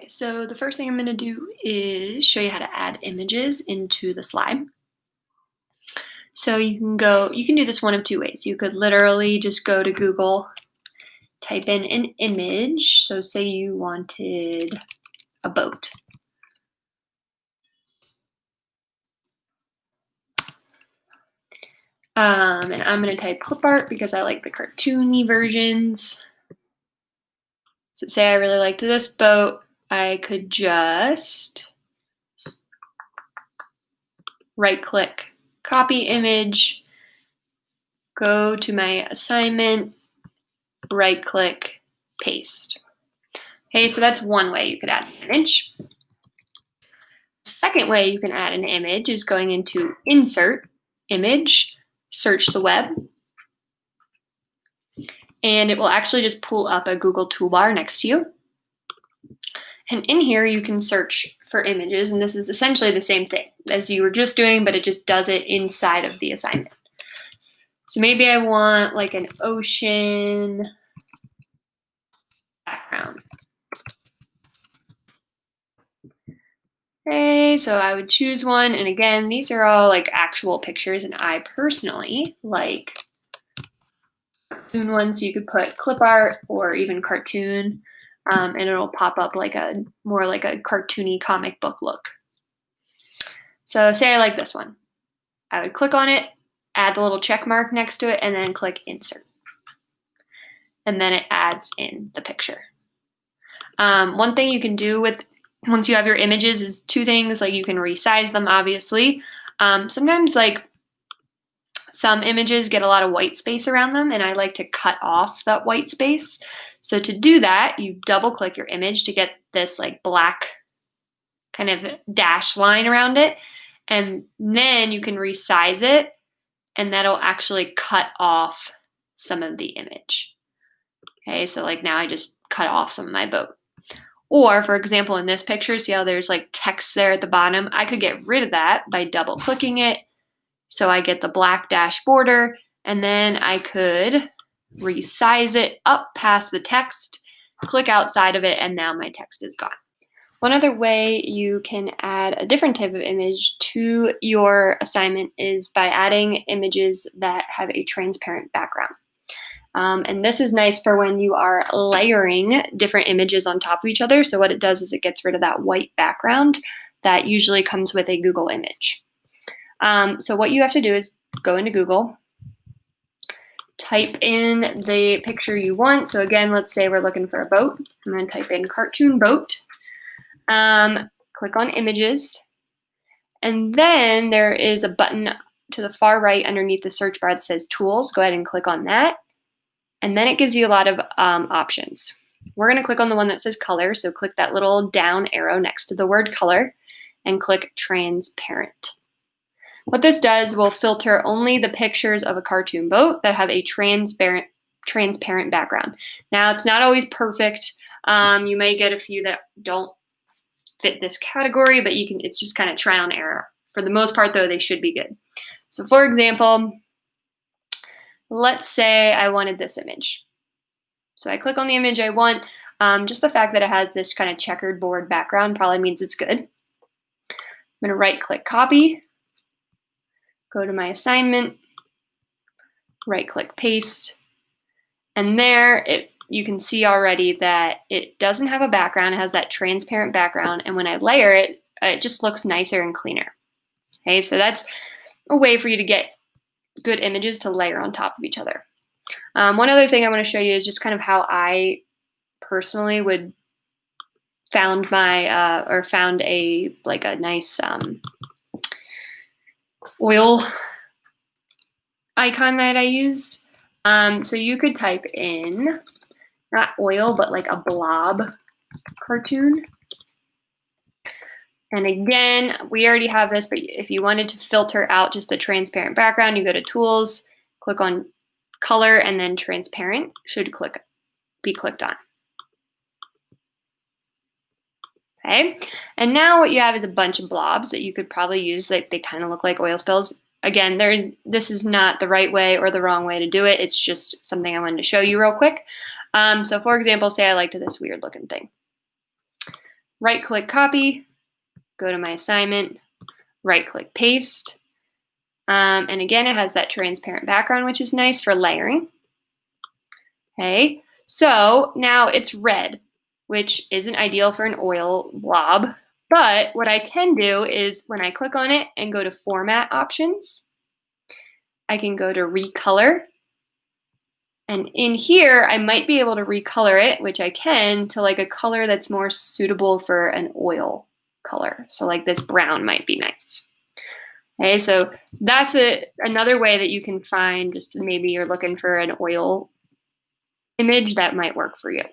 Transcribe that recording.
So the first thing I'm going to do is show you how to add images into the slide. So you can do this one of two ways. You could literally just go to Google, type in an image. So say you wanted a boat. And I'm going to type clip art because I like the cartoony versions. So say I really liked this boat, I could just right click, copy image, go to my assignment, right click, paste. Okay, so that's one way you could add an image. The second way you can add an image is going into Insert, Image, search the web, and it will actually just pull up a Google toolbar next to you. And in here you can search for images, and this is essentially the same thing as you were just doing, but it just does it inside of the assignment. So maybe I want like an ocean background. Okay, so I would choose one, and again, these are all like actual pictures, and I personally like cartoon ones, so you could put clip art or even cartoon, and it'll pop up like more like a cartoony comic book look. So say I like this one. I would click on it, add the little check mark next to it, and then click Insert. And then it adds in the picture. One thing you can do once you have your images is two things. Like you can resize them, obviously. Sometimes like some images get a lot of white space around them, and I like to cut off that white space. So to do that, you double click your image to get this like black kind of dash line around it, and then you can resize it, and that'll actually cut off some of the image. Okay, so like now I just cut off some of my boat. Or for example, in this picture, see how there's like text there at the bottom? I could get rid of that by double clicking it. So I get the black dash border, and then I could resize it up past the text, click outside of it, and now my text is gone. One other way you can add a different type of image to your assignment is by adding images that have a transparent background. And this is nice for when you are layering different images on top of each other. So what it does is it gets rid of that white background that usually comes with a Google image. So what you have to do is go into Google, type in the picture you want. So again, let's say we're looking for a boat. I'm going to type in cartoon boat. Click on images. And then there is a button to the far right underneath the search bar that says tools. Go ahead and click on that. And then it gives you a lot of options. We're going to click on the one that says color. So click that little down arrow next to the word color and click transparent. What this does will filter only the pictures of a cartoon boat that have a transparent background. Now, it's not always perfect. You may get a few that don't fit this category, but it's just kind of trial and error. For the most part, though, they should be good. So for example, let's say I wanted this image. So I click on the image I want. Just the fact that it has this kind of checkered board background probably means it's good. I'm going to right click copy, go to my assignment, right click paste, and there you can see already that it doesn't have a background. It has that transparent background, and when I layer it, it just looks nicer and cleaner. Okay, so that's a way for you to get good images to layer on top of each other. One other thing I want to show you is just kind of how I personally would found a nice oil icon that I used. So you could type in not oil, but like a blob cartoon. And again, we already have this, but if you wanted to filter out just the transparent background, you go to Tools, click on Color, and then Transparent should be clicked on. Okay, and now what you have is a bunch of blobs that you could probably use. They kind of look like oil spills. Again, this is not the right way or the wrong way to do it. It's just something I wanted to show you real quick. So for example, say I liked this weird looking thing. right-click copy, go to my assignment, right-click paste. And again, it has that transparent background, which is nice for layering. Okay, so now it's red, which isn't ideal for an oil blob. But what I can do is when I click on it and go to Format Options, I can go to Recolor. And in here, I might be able to recolor it, which I can, to like a color that's more suitable for an oil color. So like this brown might be nice. Okay, so that's another way that you can find, just maybe you're looking for an oil image that might work for you.